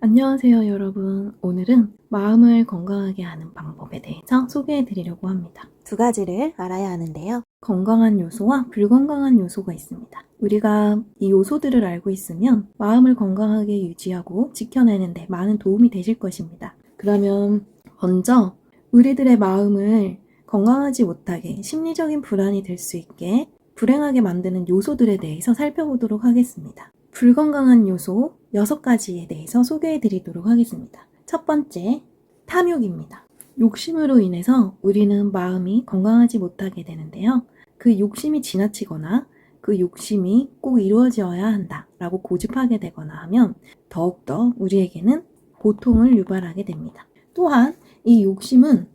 안녕하세요, 여러분. 오늘은 마음을 건강하게 하는 방법에 대해서 소개해 드리려고 합니다. 두 가지를 알아야 하는데요. 건강한 요소와 불건강한 요소가 있습니다. 우리가 이 요소들을 알고 있으면 마음을 건강하게 유지하고 지켜내는데 많은 도움이 되실 것입니다. 그러면 먼저 우리들의 마음을 건강하지 못하게 심리적인 불안이 들 수 있게 불행하게 만드는 요소들에 대해서 살펴보도록 하겠습니다. 불건강한 요소 6가지에 대해서 소개해 드리도록 하겠습니다. 첫 번째, 탐욕입니다. 욕심으로 인해서 우리는 마음이 건강하지 못하게 되는데요. 그 욕심이 지나치거나 그 욕심이 꼭 이루어져야 한다 라고 고집하게 되거나 하면 더욱더 우리에게는 고통을 유발하게 됩니다. 또한 이 욕심은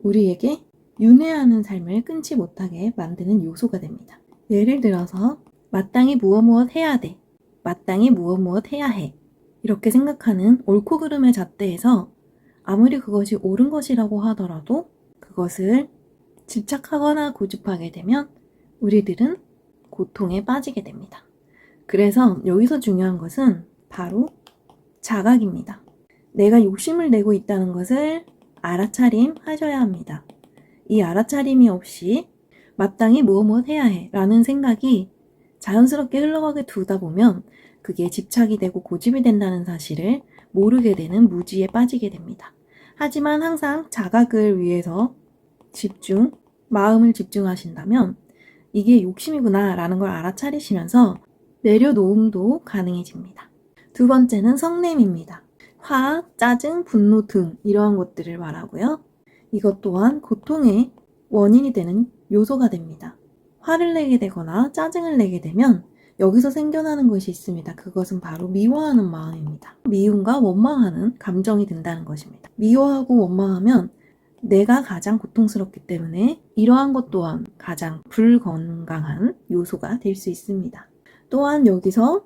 우리에게 윤회하는 삶을 끊지 못하게 만드는 요소가 됩니다. 예를 들어서 마땅히 무엇 해야 돼, 마땅히 무엇 해야 해, 이렇게 생각하는 옳고 그름의 잣대에서 아무리 그것이 옳은 것이라고 하더라도 그것을 집착하거나 고집하게 되면 우리들은 고통에 빠지게 됩니다. 그래서 여기서 중요한 것은 바로 자각입니다. 내가 욕심을 내고 있다는 것을 알아차림하셔야 합니다. 이 알아차림이 없이 마땅히 무엇 해야 해 라는 생각이 자연스럽게 흘러가게 두다 보면 그게 집착이 되고 고집이 된다는 사실을 모르게 되는 무지에 빠지게 됩니다. 하지만 항상 자각을 위해서 마음을 집중하신다면 이게 욕심이구나 라는 걸 알아차리시면서 내려놓음도 가능해집니다. 두 번째는 성냄입니다. 화, 짜증, 분노 등 이러한 것들을 말하고요. 이것 또한 고통의 원인이 되는 요소가 됩니다. 화를 내게 되거나 짜증을 내게 되면 여기서 생겨나는 것이 있습니다. 그것은 바로 미워하는 마음입니다. 미움과 원망하는 감정이 든다는 것입니다. 미워하고 원망하면 내가 가장 고통스럽기 때문에 이러한 것 또한 가장 불건강한 요소가 될 수 있습니다. 또한 여기서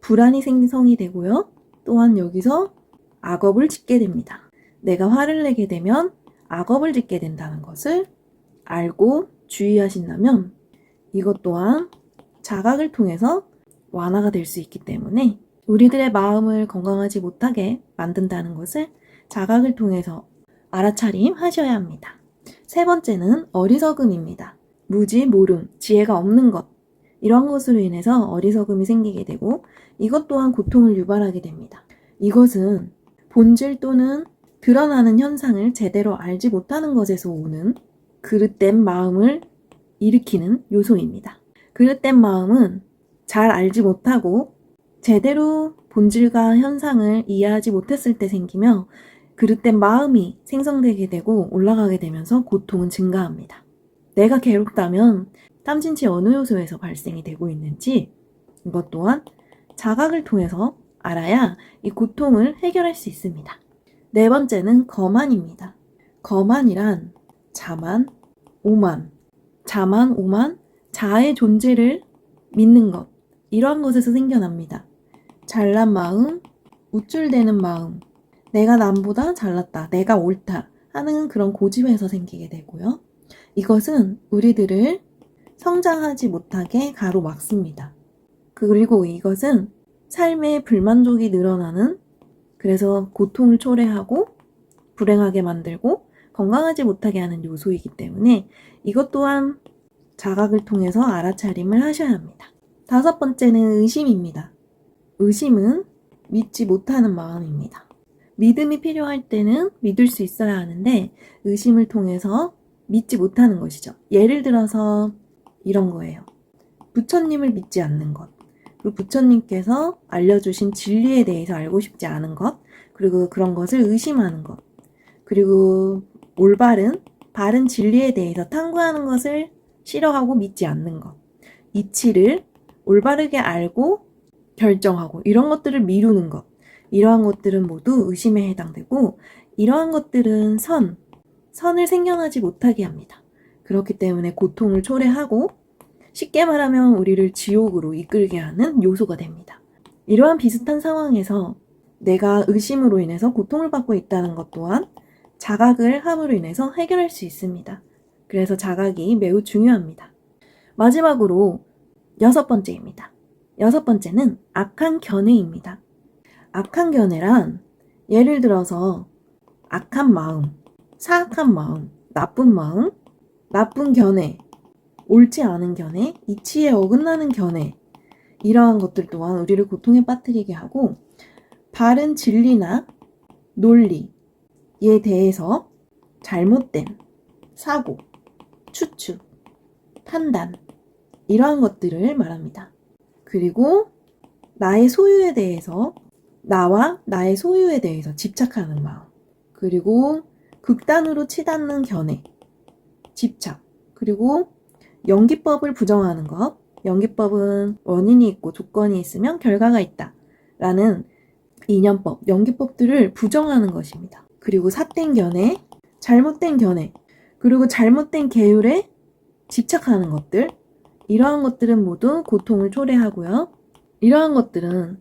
불안이 생성이 되고요. 또한 여기서 악업을 짓게 됩니다. 내가 화를 내게 되면 악업을 짓게 된다는 것을 알고 주의하신다면 이것 또한 자각을 통해서 완화가 될 수 있기 때문에 우리들의 마음을 건강하지 못하게 만든다는 것을 자각을 통해서 알아차림하셔야 합니다. 세 번째는 어리석음입니다. 무지, 모름, 지혜가 없는 것, 이런 것으로 인해서 어리석음이 생기게 되고 이것 또한 고통을 유발하게 됩니다. 이것은 본질 또는 드러나는 현상을 제대로 알지 못하는 것에서 오는 그릇된 마음을 일으키는 요소입니다. 그릇된 마음은 잘 알지 못하고 제대로 본질과 현상을 이해하지 못했을 때 생기며 그릇된 마음이 생성되게 되고 올라가게 되면서 고통은 증가합니다. 내가 괴롭다면 탐진치 어느 요소에서 발생이 되고 있는지 이것 또한 자각을 통해서 알아야 이 고통을 해결할 수 있습니다. 네 번째는 거만입니다. 거만이란 자만, 오만, 자아의 존재를 믿는 것, 이러한 것에서 생겨납니다. 잘난 마음, 우쭐대는 마음, 내가 남보다 잘났다, 내가 옳다 하는 그런 고집에서 생기게 되고요. 이것은 우리들을 성장하지 못하게 가로막습니다. 그리고 이것은 삶의 불만족이 늘어나는, 그래서 고통을 초래하고 불행하게 만들고 건강하지 못하게 하는 요소이기 때문에 이것 또한 자각을 통해서 알아차림을 하셔야 합니다. 다섯 번째는 의심입니다. 의심은 믿지 못하는 마음입니다. 믿음이 필요할 때는 믿을 수 있어야 하는데 의심을 통해서 믿지 못하는 것이죠. 예를 들어서 이런 거예요. 부처님을 믿지 않는 것, 그리고 부처님께서 알려주신 진리에 대해서 알고 싶지 않은 것, 그리고 그런 것을 의심하는 것, 그리고 바른 진리에 대해서 탐구하는 것을 싫어하고 믿지 않는 것, 이치를 올바르게 알고 결정하고 이런 것들을 미루는 것, 이러한 것들은 모두 의심에 해당되고 이러한 것들은 선을 생겨나지 못하게 합니다. 그렇기 때문에 고통을 초래하고 쉽게 말하면 우리를 지옥으로 이끌게 하는 요소가 됩니다. 이러한 비슷한 상황에서 내가 의심으로 인해서 고통을 받고 있다는 것 또한 자각을 함으로 인해서 해결할 수 있습니다. 그래서 자각이 매우 중요합니다. 마지막으로 6번째입니다. 6번째는 악한 견해입니다. 악한 견해란 예를 들어서 악한 마음, 사악한 마음, 나쁜 견해, 옳지 않은 견해, 이치에 어긋나는 견해, 이러한 것들 또한 우리를 고통에 빠뜨리게 하고, 바른 진리나 논리에 대해서 잘못된 사고, 추측, 판단, 이러한 것들을 말합니다. 그리고 나의 소유에 대해서, 나와 나의 소유에 대해서 집착하는 마음, 그리고 극단으로 치닫는 견해, 집착, 그리고 연기법을 부정하는 것. 연기법은 원인이 있고 조건이 있으면 결과가 있다 라는 이념법, 연기법들을 부정하는 것입니다. 그리고 삿된 견해, 잘못된 견해, 그리고 잘못된 계율에 집착하는 것들, 이러한 것들은 모두 고통을 초래하고요. 이러한 것들은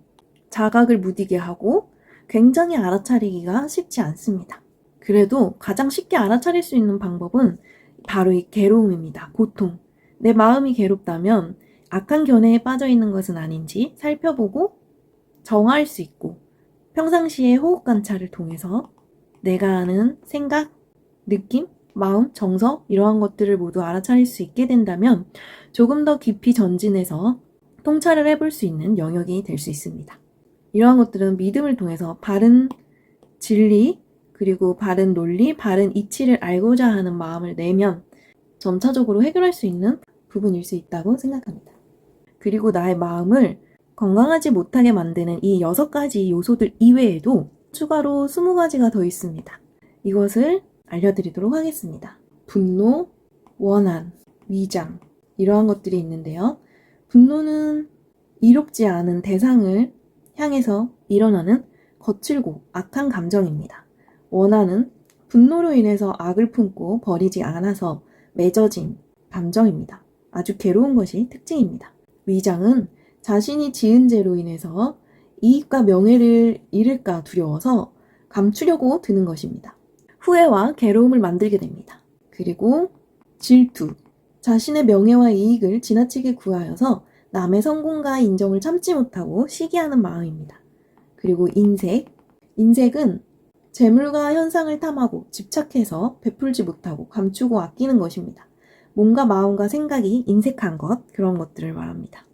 자각을 무디게 하고 굉장히 알아차리기가 쉽지 않습니다. 그래도 가장 쉽게 알아차릴 수 있는 방법은 바로 이 괴로움입니다. 고통. 내 마음이 괴롭다면 악한 견해에 빠져 있는 것은 아닌지 살펴보고 정화할 수 있고, 평상시에 호흡 관찰을 통해서 내가 아는 생각, 느낌, 마음, 정서, 이러한 것들을 모두 알아차릴 수 있게 된다면 조금 더 깊이 전진해서 통찰을 해볼 수 있는 영역이 될 수 있습니다. 이러한 것들은 믿음을 통해서 바른 진리, 그리고 바른 논리, 바른 이치를 알고자 하는 마음을 내면 점차적으로 해결할 수 있는 부분일 수 있다고 생각합니다. 그리고 나의 마음을 건강하지 못하게 만드는 이 6가지 요소들 이외에도 추가로 20가지가 더 있습니다. 이것을 알려드리도록 하겠습니다. 분노, 원한, 위장, 이러한 것들이 있는데요. 분노는 이롭지 않은 대상을 향해서 일어나는 거칠고 악한 감정입니다. 원한은 분노로 인해서 악을 품고 버리지 않아서 맺어진 감정입니다. 아주 괴로운 것이 특징입니다. 위장은 자신이 지은 죄로 인해서 이익과 명예를 잃을까 두려워서 감추려고 드는 것입니다. 후회와 괴로움을 만들게 됩니다. 그리고 질투, 자신의 명예와 이익을 지나치게 구하여서 남의 성공과 인정을 참지 못하고 시기하는 마음입니다. 그리고 인색은 재물과 현상을 탐하고 집착해서 베풀지 못하고 감추고 아끼는 것입니다. 몸과 마음과 생각이 인색한 것, 그런 것들을 말합니다.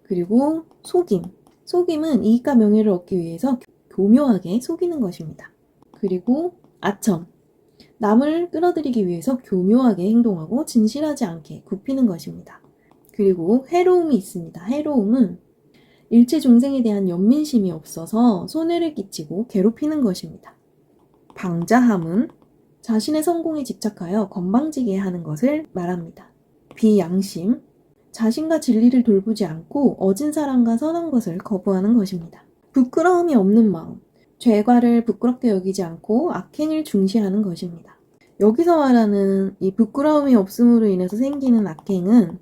그리고 속임은 이익과 명예를 얻기 위해서 교묘하게 속이는 것입니다. 그리고 아첨, 남을 끌어들이기 위해서 교묘하게 행동하고 진실하지 않게 굽히는 것입니다. 그리고 해로움이 있습니다. 해로움은 일체 중생에 대한 연민심이 없어서 손해를 끼치고 괴롭히는 것입니다. 방자함은 자신의 성공에 집착하여 건방지게 하는 것을 말합니다. 비양심, 자신과 진리를 돌보지 않고 어진 사람과 선한 것을 거부하는 것입니다. 부끄러움이 없는 마음, 죄과를 부끄럽게 여기지 않고 악행을 중시하는 것입니다. 여기서 말하는 이 부끄러움이 없음으로 인해서 생기는 악행은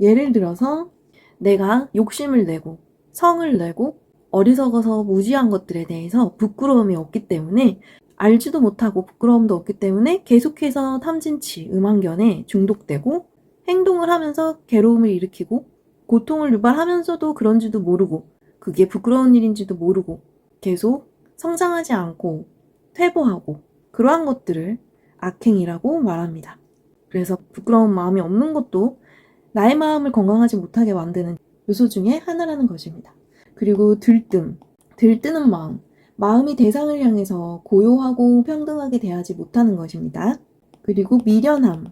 예를 들어서 내가 욕심을 내고 성을 내고 어리석어서 무지한 것들에 대해서 부끄러움이 없기 때문에, 알지도 못하고 부끄러움도 없기 때문에 계속해서 탐진치, 음한견에 중독되고 행동을 하면서 괴로움을 일으키고 고통을 유발하면서도 그런지도 모르고 그게 부끄러운 일인지도 모르고 계속 성장하지 않고 퇴보하고, 그러한 것들을 악행이라고 말합니다. 그래서 부끄러운 마음이 없는 것도 나의 마음을 건강하지 못하게 만드는 요소 중에 하나라는 것입니다. 그리고 들뜨는 마음이 대상을 향해서 고요하고 평등하게 대하지 못하는 것입니다. 그리고 미련함,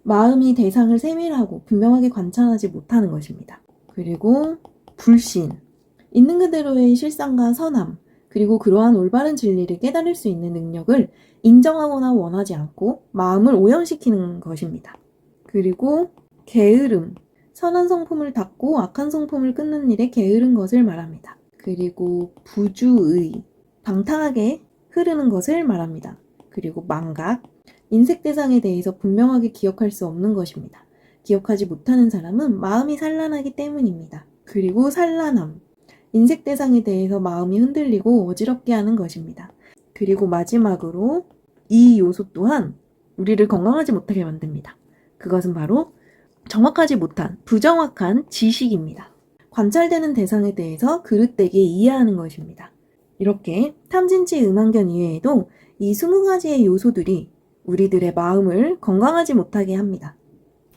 마음이 대상을 세밀하고 분명하게 관찰하지 못하는 것입니다. 그리고 불신, 있는 그대로의 실상과 선함, 그리고 그러한 올바른 진리를 깨달을 수 있는 능력을 인정하거나 원하지 않고 마음을 오염시키는 것입니다. 그리고 게으름, 선한 성품을 닫고 악한 성품을 끊는 일에 게으른 것을 말합니다. 그리고 부주의, 방탕하게 흐르는 것을 말합니다. 그리고 망각, 인색 대상에 대해서 분명하게 기억할 수 없는 것입니다. 기억하지 못하는 사람은 마음이 산란하기 때문입니다. 그리고 산란함, 인색 대상에 대해서 마음이 흔들리고 어지럽게 하는 것입니다. 그리고 마지막으로 이 요소 또한 우리를 건강하지 못하게 만듭니다. 그것은 바로 정확하지 못한, 부정확한 지식입니다. 관찰되는 대상에 대해서 그릇되게 이해하는 것입니다. 이렇게 탐진치 음안견 이외에도 이 20가지의 요소들이 우리들의 마음을 건강하지 못하게 합니다.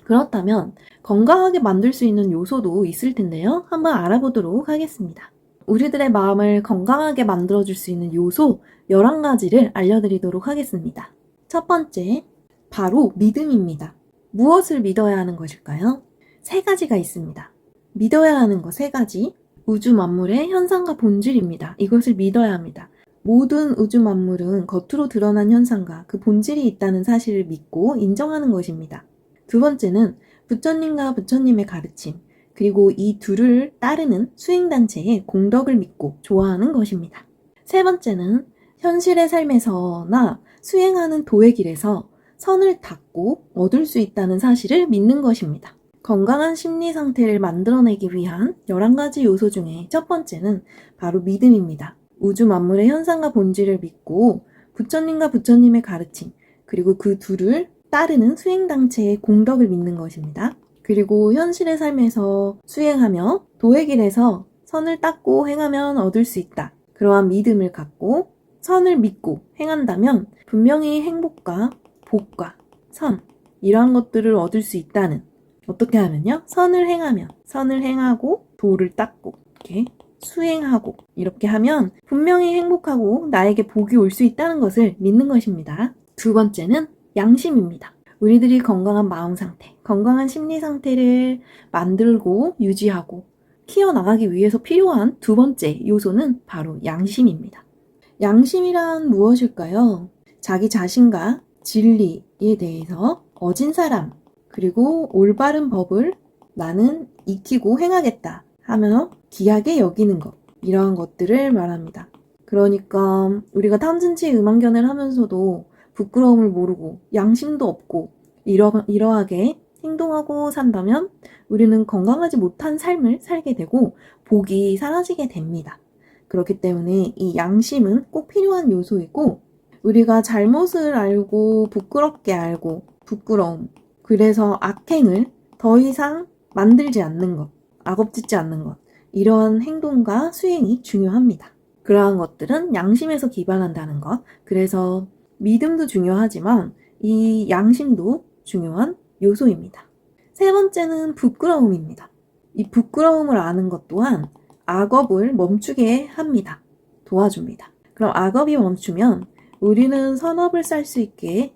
그렇다면 건강하게 만들 수 있는 요소도 있을 텐데요. 한번 알아보도록 하겠습니다. 우리들의 마음을 건강하게 만들어줄 수 있는 요소 11가지를 알려드리도록 하겠습니다. 첫 번째, 바로 믿음입니다. 무엇을 믿어야 하는 것일까요? 3가지가 있습니다. 믿어야 하는 것 3가지. 우주 만물의 현상과 본질입니다. 이것을 믿어야 합니다. 모든 우주 만물은 겉으로 드러난 현상과 그 본질이 있다는 사실을 믿고 인정하는 것입니다. 두 번째는 부처님과 부처님의 가르침, 그리고 이 둘을 따르는 수행단체의 공덕을 믿고 좋아하는 것입니다. 세 번째는 현실의 삶에서나 수행하는 도의 길에서 선을 닦고 얻을 수 있다는 사실을 믿는 것입니다. 건강한 심리 상태를 만들어내기 위한 11가지 요소 중에 첫 번째는 바로 믿음입니다. 우주 만물의 현상과 본질을 믿고 부처님과 부처님의 가르침, 그리고 그 둘을 따르는 수행단체의 공덕을 믿는 것입니다. 그리고 현실의 삶에서 수행하며 도의 길에서 선을 닦고 행하면 얻을 수 있다. 그러한 믿음을 갖고 선을 믿고 행한다면 분명히 행복과 복과 선, 이러한 것들을 얻을 수 있다는, 어떻게 하면요? 선을 행하고 도를 닦고 이렇게 수행하고 이렇게 하면 분명히 행복하고 나에게 복이 올 수 있다는 것을 믿는 것입니다. 두 번째는 양심입니다. 우리들이 건강한 마음 상태, 건강한 심리 상태를 만들고 유지하고 키워나가기 위해서 필요한 두 번째 요소는 바로 양심입니다. 양심이란 무엇일까요? 자기 자신과 진리에 대해서 어진 사람, 그리고 올바른 법을 나는 익히고 행하겠다 하며 귀하게 여기는 것, 이러한 것들을 말합니다. 그러니까 우리가 탐진치 음안견을 하면서도 부끄러움을 모르고 양심도 없고 이러하게 행동하고 산다면 우리는 건강하지 못한 삶을 살게 되고 복이 사라지게 됩니다. 그렇기 때문에 이 양심은 꼭 필요한 요소이고, 우리가 잘못을 알고 부끄럽게 알고 부끄러움, 그래서 악행을 더 이상 만들지 않는 것, 악업짓지 않는 것, 이러한 행동과 수행이 중요합니다. 그러한 것들은 양심에서 기반한다는 것, 그래서 믿음도 중요하지만 이 양심도 중요한 요소입니다. 세 번째는 부끄러움입니다. 이 부끄러움을 아는 것 또한 악업을 멈추게 합니다. 도와줍니다. 그럼 악업이 멈추면 우리는 선업을 쌓을 수 있게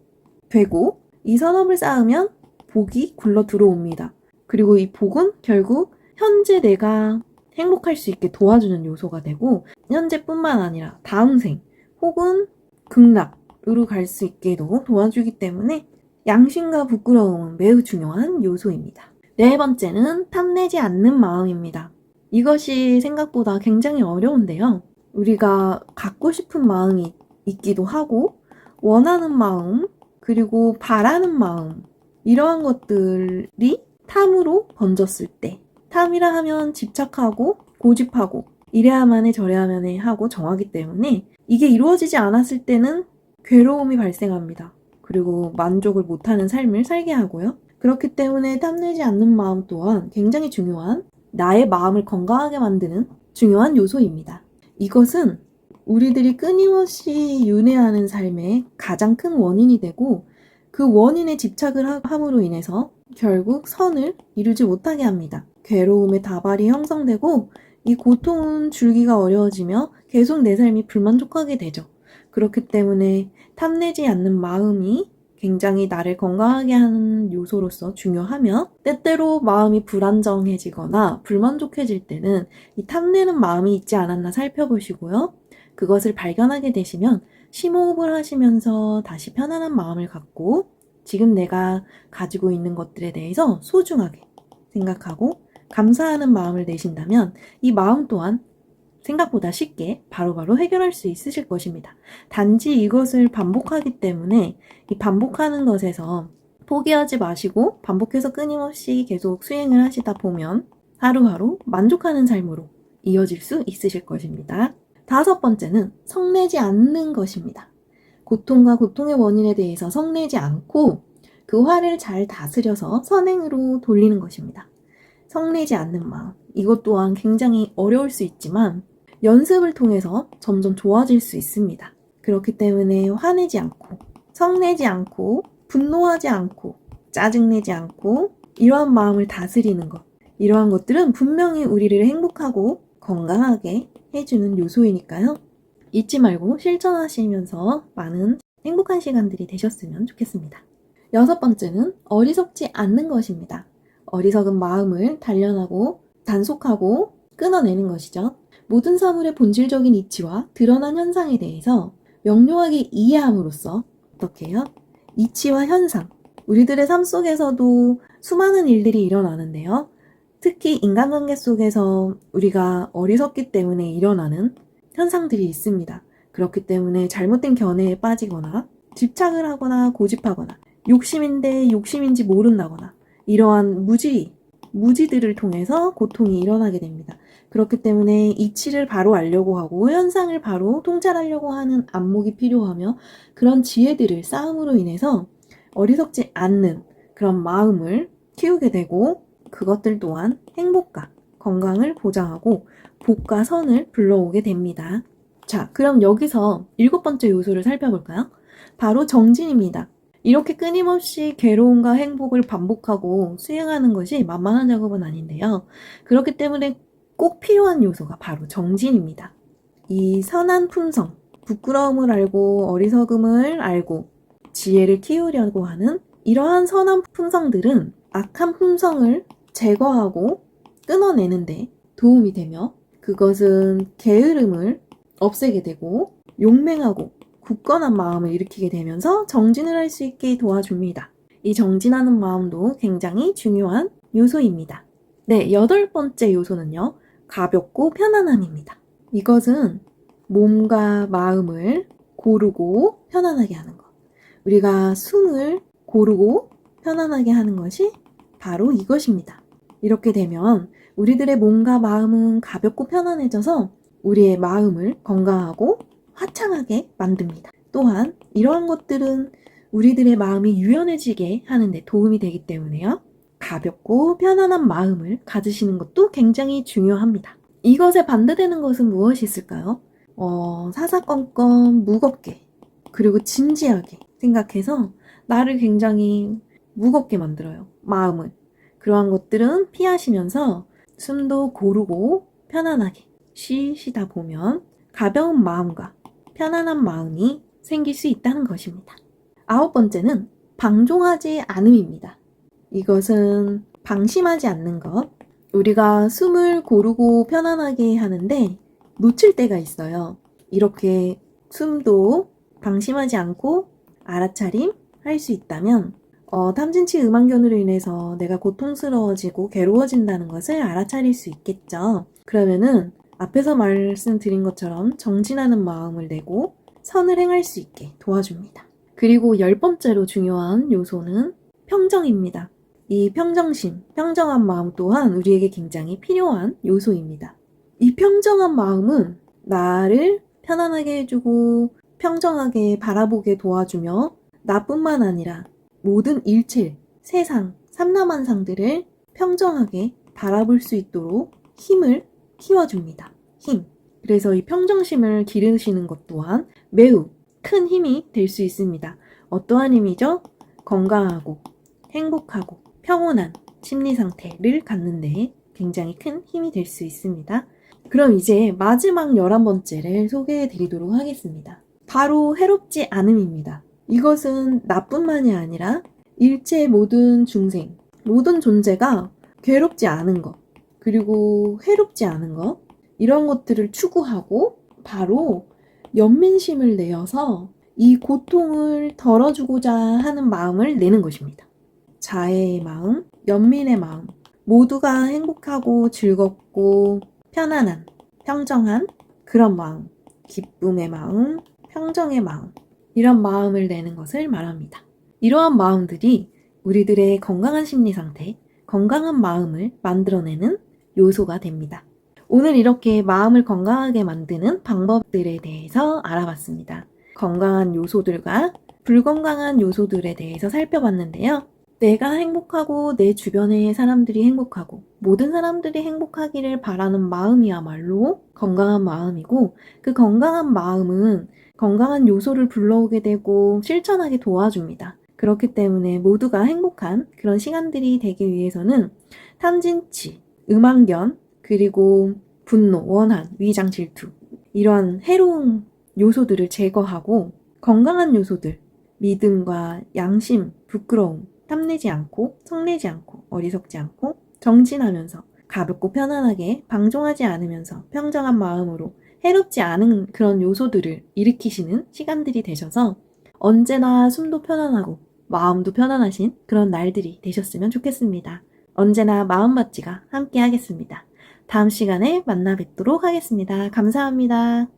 되고, 이 선업을 쌓으면 복이 굴러 들어옵니다. 그리고 이 복은 결국 현재 내가 행복할 수 있게 도와주는 요소가 되고, 현재뿐만 아니라 다음 생 혹은 극락으로 갈 수 있게도 도와주기 때문에 양심과 부끄러움은 매우 중요한 요소입니다. 네 번째는 탐내지 않는 마음입니다. 이것이 생각보다 굉장히 어려운데요. 우리가 갖고 싶은 마음이 있기도 하고, 원하는 마음, 그리고 바라는 마음, 이러한 것들이 탐으로 번졌을 때, 탐이라 하면 집착하고 고집하고 이래야만 해 저래야만 해 하고 정하기 때문에 이게 이루어지지 않았을 때는 괴로움이 발생합니다. 그리고 만족을 못하는 삶을 살게 하고요. 그렇기 때문에 탐내지 않는 마음 또한 굉장히 중요한, 나의 마음을 건강하게 만드는 중요한 요소입니다. 이것은 우리들이 끊임없이 윤회하는 삶의 가장 큰 원인이 되고, 그 원인에 집착을 함으로 인해서 결국 선을 이루지 못하게 합니다. 괴로움의 다발이 형성되고 이 고통은 줄기가 어려워지며 계속 내 삶이 불만족하게 되죠. 그렇기 때문에 탐내지 않는 마음이 굉장히 나를 건강하게 하는 요소로서 중요하며, 때때로 마음이 불안정해지거나 불만족해질 때는 이 탐내는 마음이 있지 않았나 살펴보시고요. 그것을 발견하게 되시면 심호흡을 하시면서 다시 편안한 마음을 갖고 지금 내가 가지고 있는 것들에 대해서 소중하게 생각하고 감사하는 마음을 내신다면 이 마음 또한 생각보다 쉽게 바로바로 해결할 수 있으실 것입니다. 단지 이것을 반복하기 때문에 이 반복하는 것에서 포기하지 마시고 반복해서 끊임없이 계속 수행을 하시다 보면 하루하루 만족하는 삶으로 이어질 수 있으실 것입니다. 다섯 번째는 성내지 않는 것입니다. 고통과 고통의 원인에 대해서 성내지 않고 그 화를 잘 다스려서 선행으로 돌리는 것입니다. 성내지 않는 마음, 이것 또한 굉장히 어려울 수 있지만 연습을 통해서 점점 좋아질 수 있습니다. 그렇기 때문에 화내지 않고, 성내지 않고, 분노하지 않고, 짜증내지 않고, 이러한 마음을 다스리는 것. 이러한 것들은 분명히 우리를 행복하고 건강하게 해주는 요소이니까요. 잊지 말고 실천하시면서 많은 행복한 시간들이 되셨으면 좋겠습니다. 6번째는 어리석지 않는 것입니다. 어리석은 마음을 단련하고 단속하고 끊어내는 것이죠. 모든 사물의 본질적인 이치와 드러난 현상에 대해서 명료하게 이해함으로써 어떻게 해요? 이치와 현상, 우리들의 삶 속에서도 수많은 일들이 일어나는데요. 특히 인간관계 속에서 우리가 어리석기 때문에 일어나는 현상들이 있습니다. 그렇기 때문에 잘못된 견해에 빠지거나 집착을 하거나 고집하거나 욕심인데 욕심인지 모른다거나 이러한 무지들을 통해서 고통이 일어나게 됩니다. 그렇기 때문에 이치를 바로 알려고 하고 현상을 바로 통찰하려고 하는 안목이 필요하며 그런 지혜들을 쌓음으로 인해서 어리석지 않는 그런 마음을 키우게 되고 그것들 또한 행복과 건강을 보장하고 복과 선을 불러오게 됩니다. 자, 그럼 여기서 7번째 요소를 살펴볼까요? 바로 정진입니다. 이렇게 끊임없이 괴로움과 행복을 반복하고 수행하는 것이 만만한 작업은 아닌데요. 그렇기 때문에 꼭 필요한 요소가 바로 정진입니다. 이 선한 품성, 부끄러움을 알고 어리석음을 알고 지혜를 키우려고 하는 이러한 선한 품성들은 악한 품성을 제거하고 끊어내는데 도움이 되며 그것은 게으름을 없애게 되고 용맹하고 굳건한 마음을 일으키게 되면서 정진을 할 수 있게 도와줍니다. 이 정진하는 마음도 굉장히 중요한 요소입니다. 네, 8번째 요소는요. 가볍고 편안함입니다. 이것은 몸과 마음을 고르고 편안하게 하는 것. 우리가 숨을 고르고 편안하게 하는 것이 바로 이것입니다. 이렇게 되면 우리들의 몸과 마음은 가볍고 편안해져서 우리의 마음을 건강하고 화창하게 만듭니다. 또한 이러한 것들은 우리들의 마음이 유연해지게 하는 데 도움이 되기 때문에요. 가볍고 편안한 마음을 가지시는 것도 굉장히 중요합니다. 이것에 반대되는 것은 무엇이 있을까요? 사사건건 무겁게 그리고 진지하게 생각해서 나를 굉장히 무겁게 만들어요. 마음을. 그러한 것들은 피하시면서 숨도 고르고 편안하게 쉬시다 보면 가벼운 마음과 편안한 마음이 생길 수 있다는 것입니다. 9번째는 방종하지 않음입니다. 이것은 방심하지 않는 것. 우리가 숨을 고르고 편안하게 하는데 놓칠 때가 있어요. 이렇게 숨도 방심하지 않고 알아차림 할 수 있다면 탐진치 음악견으로 인해서 내가 고통스러워지고 괴로워진다는 것을 알아차릴 수 있겠죠. 그러면은 앞에서 말씀드린 것처럼 정진하는 마음을 내고 선을 행할 수 있게 도와줍니다. 그리고 10번째로 중요한 요소는 평정입니다. 이 평정심, 평정한 마음 또한 우리에게 굉장히 필요한 요소입니다. 이 평정한 마음은 나를 편안하게 해주고 평정하게 바라보게 도와주며 나뿐만 아니라 모든 일체, 세상, 삼라만상들을 평정하게 바라볼 수 있도록 힘을 키워줍니다. 힘. 그래서 이 평정심을 기르시는 것 또한 매우 큰 힘이 될 수 있습니다. 어떠한 힘이죠? 건강하고 행복하고 평온한 심리 상태를 갖는데 굉장히 큰 힘이 될 수 있습니다. 그럼 이제 마지막 11번째를 소개해 드리도록 하겠습니다. 바로 해롭지 않음입니다. 이것은 나뿐만이 아니라 일체 모든 중생, 모든 존재가 괴롭지 않은 것, 그리고 해롭지 않은 것, 이런 것들을 추구하고 바로 연민심을 내어서 이 고통을 덜어주고자 하는 마음을 내는 것입니다. 자애의 마음, 연민의 마음, 모두가 행복하고 즐겁고 편안한, 평정한 그런 마음, 기쁨의 마음, 평정의 마음, 이런 마음을 내는 것을 말합니다. 이러한 마음들이 우리들의 건강한 심리 상태, 건강한 마음을 만들어내는 요소가 됩니다. 오늘 이렇게 마음을 건강하게 만드는 방법들에 대해서 알아봤습니다. 건강한 요소들과 불건강한 요소들에 대해서 살펴봤는데요. 내가 행복하고 내 주변의 사람들이 행복하고 모든 사람들이 행복하기를 바라는 마음이야말로 건강한 마음이고, 그 건강한 마음은 건강한 요소를 불러오게 되고 실천하게 도와줍니다. 그렇기 때문에 모두가 행복한 그런 시간들이 되기 위해서는 탐진치, 음악견, 그리고 분노, 원한, 위장, 질투, 이러한 해로운 요소들을 제거하고 건강한 요소들, 믿음과 양심, 부끄러움, 탐내지 않고 성내지 않고 어리석지 않고 정진하면서 가볍고 편안하게 방종하지 않으면서 평정한 마음으로 해롭지 않은 그런 요소들을 일으키시는 시간들이 되셔서 언제나 숨도 편안하고 마음도 편안하신 그런 날들이 되셨으면 좋겠습니다. 언제나 마음밭지가 함께 하겠습니다. 다음 시간에 만나 뵙도록 하겠습니다. 감사합니다.